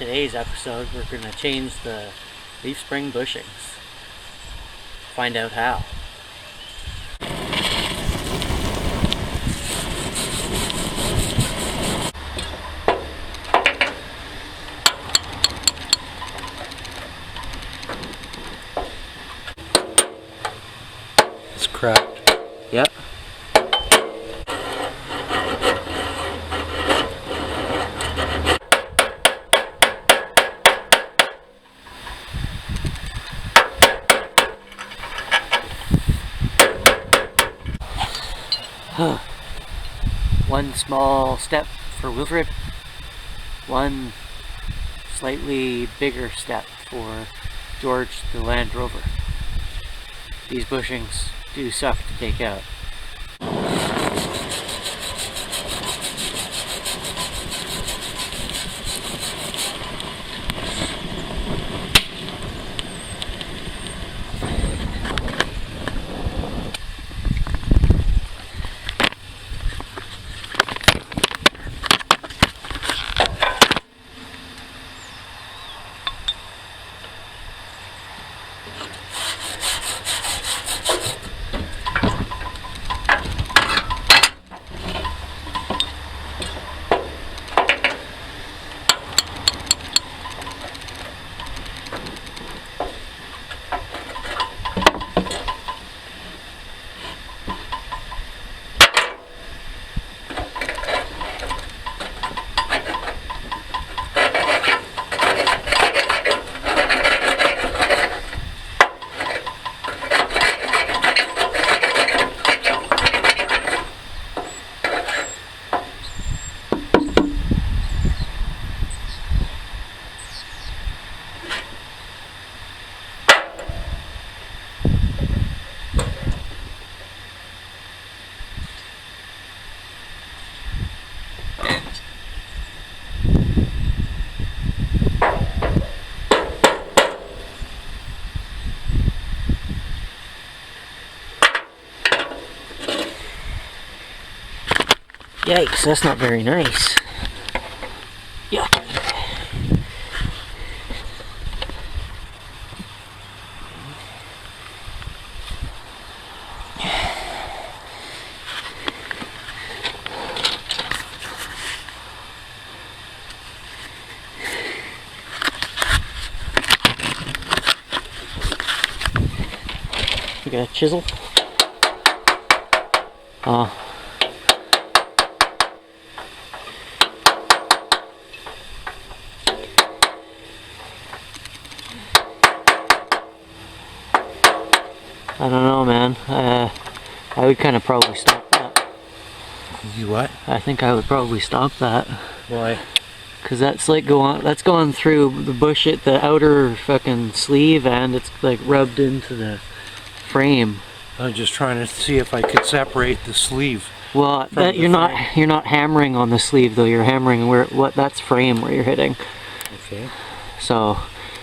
today's episode, we're going to change the leaf spring bushings. Find out how. It's cracked. Yep. One small step for Wilfred, one slightly bigger step for George the Land Rover. These bushings do suck to take out. Yikes, that's not very nice. Yeah. You got a chisel? Oh. I don't know, man. I would kind of probably stop that. You what? I think I would probably stop that. Why? Cause that's like that's going through the bush at the outer fucking sleeve, and it's like rubbed into the frame. I'm just trying to see if I could separate the sleeve. Well, that you're not hammering on the sleeve though. You're hammering that's frame where you're hitting. Okay. So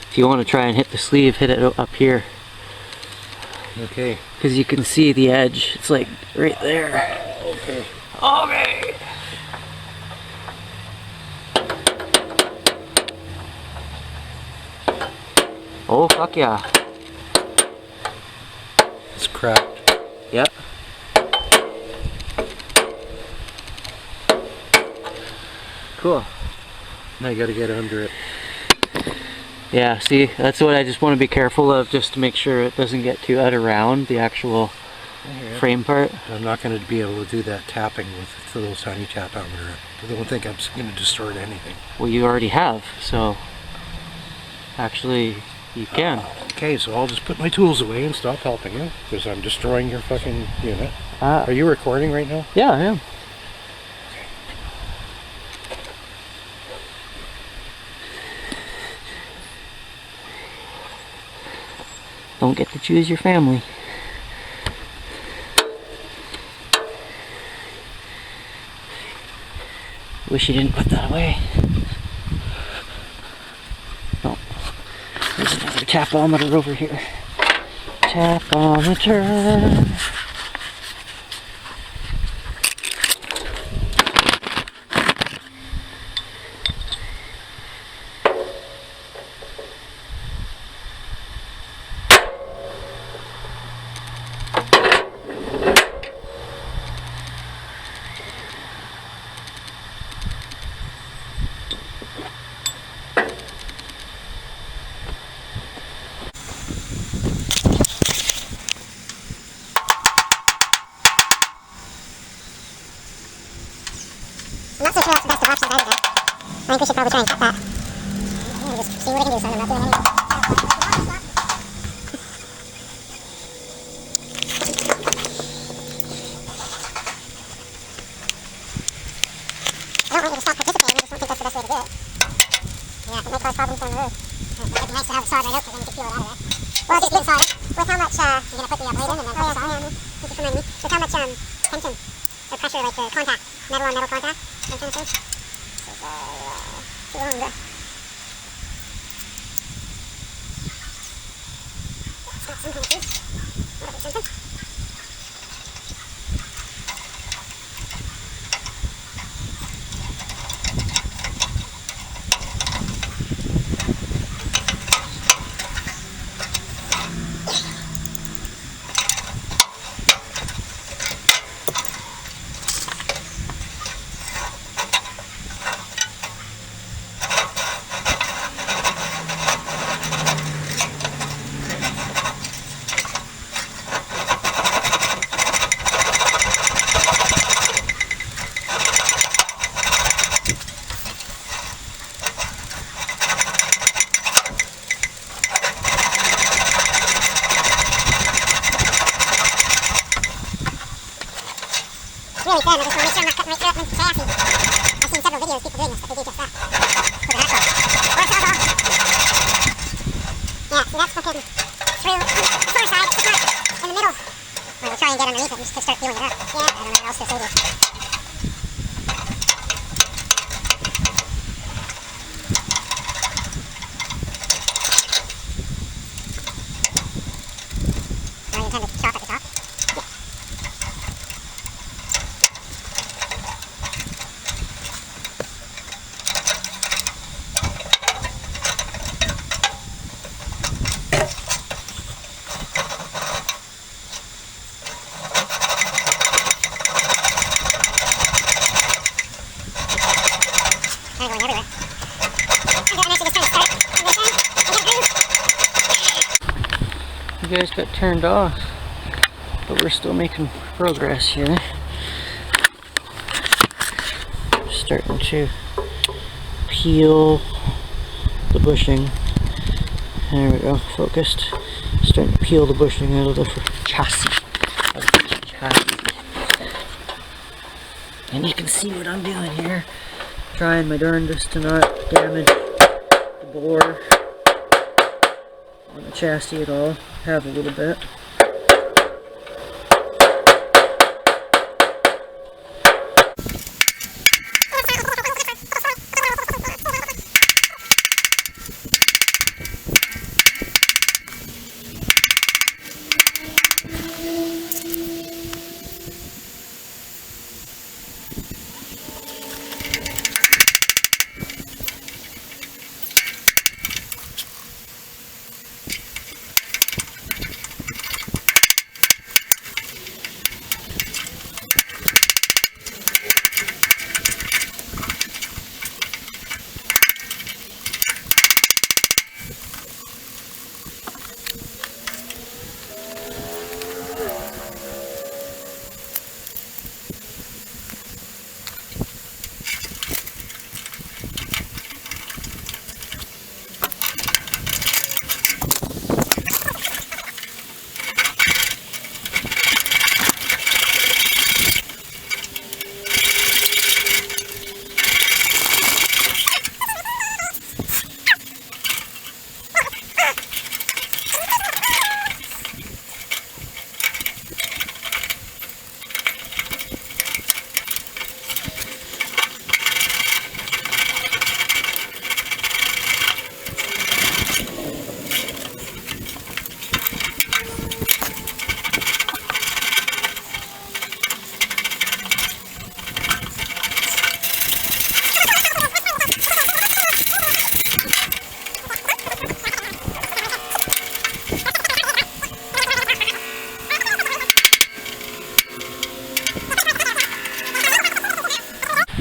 if you want to try and hit the sleeve, hit it up here. Okay. Because you can see the edge. It's like right there. Okay. Okay. Oh, fuck yeah. It's cracked. Yep. Cool. Now you gotta get under it. Yeah, see, that's what I just want to be careful of, just to make sure it doesn't get too out around the actual frame part. I'm not going to be able to do that tapping with the little tiny tapometer. I don't think I'm going to distort anything. Well, you already have, so actually you can. Okay, so I'll just put my tools away and stop helping you, because I'm destroying your fucking unit. Are you recording right now? Yeah, I am. Don't get to choose your family. Wish you didn't put that away. Oh, there's another tapometer over here. Tapometer. think we should probably try and cut that. Just see what I can do so I'm not doing anything. I don't want you to stop participating, I just don't think that's the best way to do it. Yeah, it might cause problems down the road. It'd be nice to have a saw right out, but then you can peel it out of there. Well, just saw it. With how much, you're going to put the blade in and then put the saw in? Thank you for reminding me. With how much tension or pressure, like the contact, metal on metal contact, that kind of thing. This is too long. It's got some kind of juice. That'll be something. Really thin, I just want to make sure I'm not cutting right through it with the chassis. I've seen several videos of people doing this, but they do just that. Look at that. Or it's all. Yeah, see that's fucking through the far side, it's not in the middle. We'll try and get underneath it and just start peeling it up. Yeah, I don't know what else to say to you. Now you intend to chop at the top? Kind of going everywhere. I'm actually just trying to start from this end and get a groove. You guys got turned off, but we're still making progress here. Starting to peel the bushing. There we go, focused. Starting to peel the bushing out of the chassis. And you can see what I'm doing here. Trying my darndest to not damage the bore on the chassis at all. Have a little bit.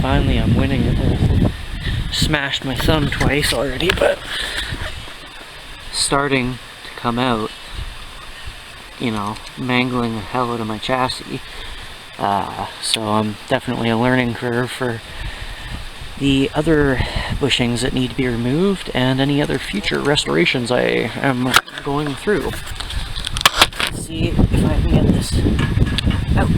Finally, I'm winning it. Smashed my thumb twice already, but starting to come out, you know, mangling the hell out of my chassis. So I'm definitely a learning curve for the other bushings that need to be removed and any other future restorations I am going through. Let's see if I can get this out.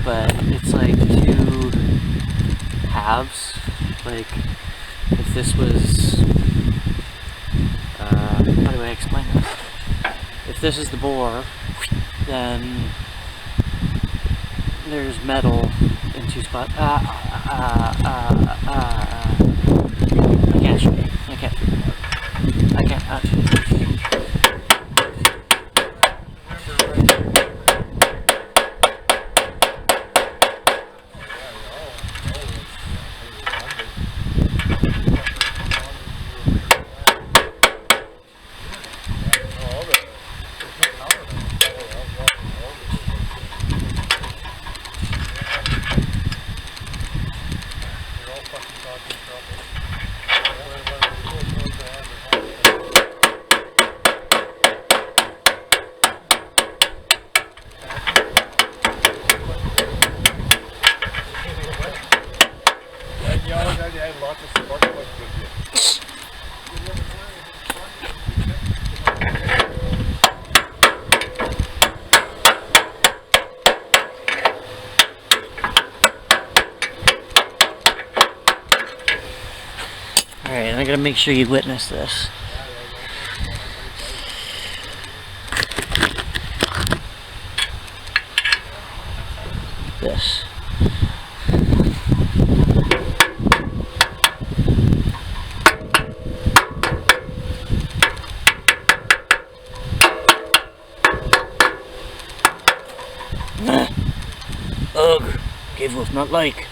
But it's like two halves. Like if this was how do I explain this? If this is the bore, then there's metal in two spots. I can't show you. I can't figure it out. I can't actually. Alright, I gotta make sure you witness this. This. Ugh, give wolf not like.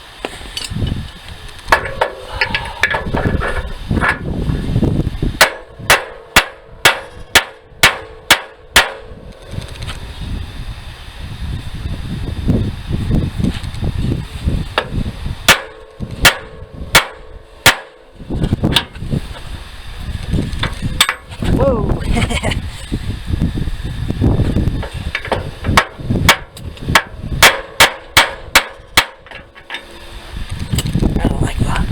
Whoa! I don't like that.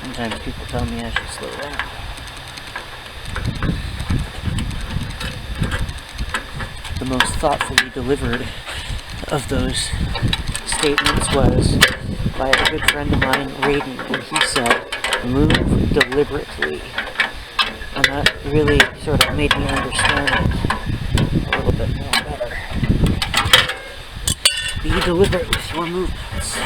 Sometimes people tell me I should slow down. The most thoughtfully delivered of those statements was by a good friend of mine, Raiden, and he said, "Move deliberately." And that really sort of made me understand it a little bit more better. Be deliberate with your movements.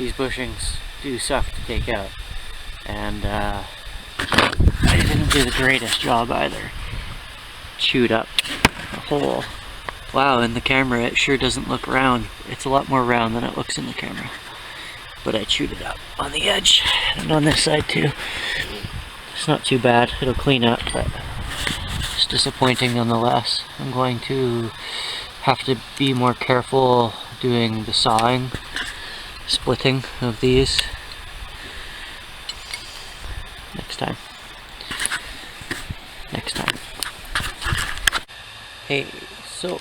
these bushings do suck to take out. And I didn't do the greatest job either. Chewed up the hole. Wow, in the camera it sure doesn't look round. It's a lot more round than it looks in the camera. But I chewed it up on the edge and on this side too. It's not too bad, it'll clean up, but it's disappointing nonetheless. I'm going to have to be more careful doing the sawing, splitting of these next time. Hey, so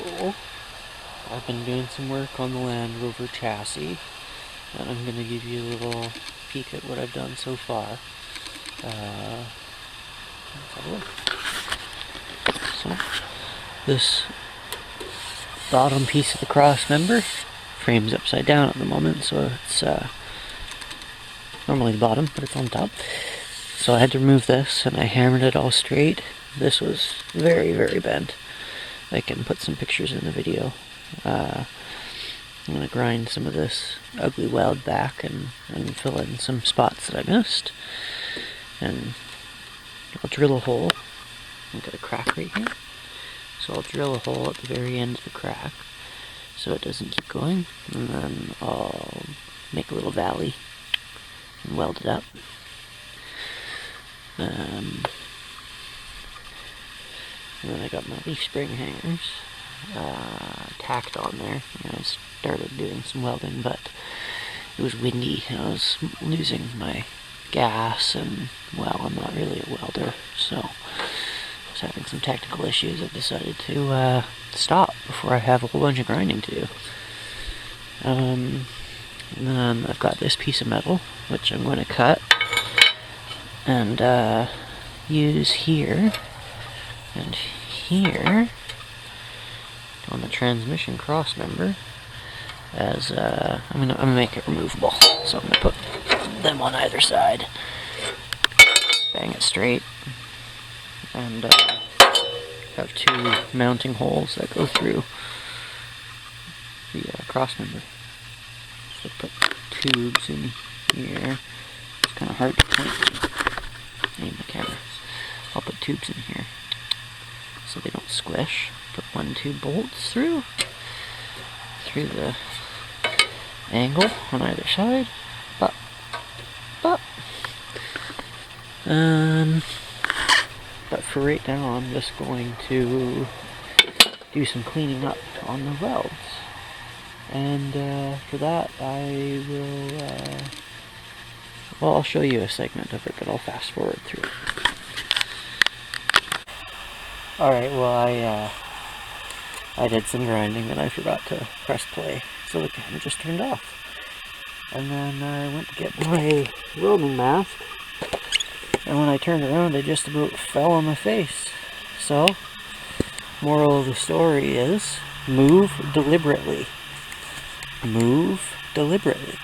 I've been doing some work on the Land Rover chassis, and I'm going to give you a little peek at what I've done so far. Let's have a look. So, this bottom piece of the cross member frame's upside down at the moment, so it's normally the bottom, but it's on top. So I had to remove this, and I hammered it all straight. This was very, very bent. I can put some pictures in the video. I'm going to grind some of this ugly weld back and fill in some spots that I missed. And I'll drill a hole. I've got a crack right here. So I'll drill a hole at the very end of the crack so it doesn't keep going. And then I'll make a little valley and weld it up. And then I got my leaf spring hangers tacked on there. I started doing some welding, but it was windy. I was losing my gas, and well, I'm not really a welder, so I was having some technical issues. I decided to stop before I have a whole bunch of grinding to do. And then I've got this piece of metal, which I'm going to cut and use here and here on the transmission cross member as I'm gonna make it removable. So I'm gonna put them on either side, bang it straight, and have two mounting holes that go through the cross member. So put tubes in here. It's kind of hard to point in the camera. I'll put tubes in here so they don't squish. Put 1-2 bolts through the angle on either side. But for right now, I'm just going to do some cleaning up on the welds, and for that I will. Well, I'll show you a segment of it, but I'll fast forward through it. Alright, well I did some grinding and I forgot to press play, so the camera just turned off. And then I went to get my welding mask, and when I turned around I just about fell on my face. So, moral of the story is, move deliberately. Move deliberately.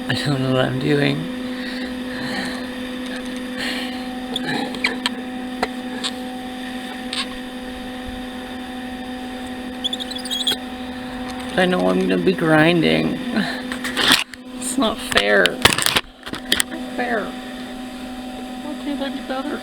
I don't know what I'm doing. But I know I'm gonna be grinding. It's not fair. It's not fair. Why can't I be better?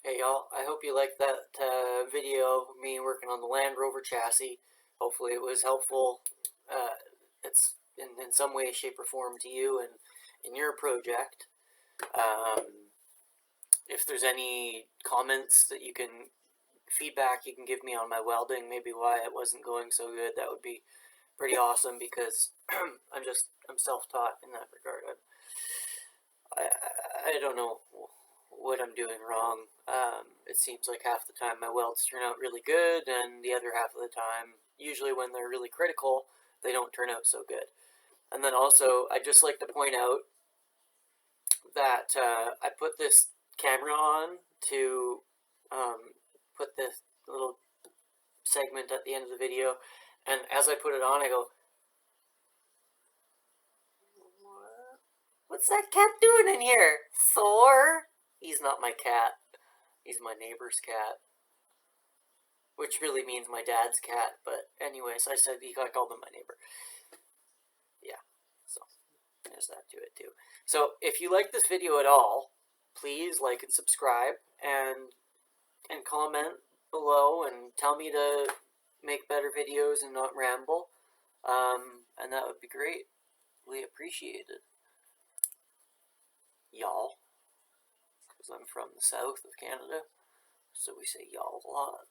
Hey y'all, I hope you liked that video of me working on the Land Rover chassis. Hopefully it was helpful. It's in some way, shape, or form to you and in your project. If there's any comments that you can, feedback you can give me on my welding, maybe why it wasn't going so good, that would be pretty awesome, because I'm self-taught in that regard. I don't know what I'm doing wrong. It seems like half the time my welds turn out really good, and the other half of the time, usually when they're really critical, they don't turn out so good. And then also, I'd just like to point out that I put this camera on to put this little segment at the end of the video, and as I put it on, I go, "What's that cat doing in here? Thor?" He's not my cat. He's my neighbor's cat. Which really means my dad's cat, but anyways, I said I called him my neighbor. Yeah, so there's that to it too. So if you like this video at all, please like and subscribe, and comment below and tell me to make better videos and not ramble. And that would be great. Really appreciated. Y'all. Because I'm from the south of Canada, so we say y'all a lot.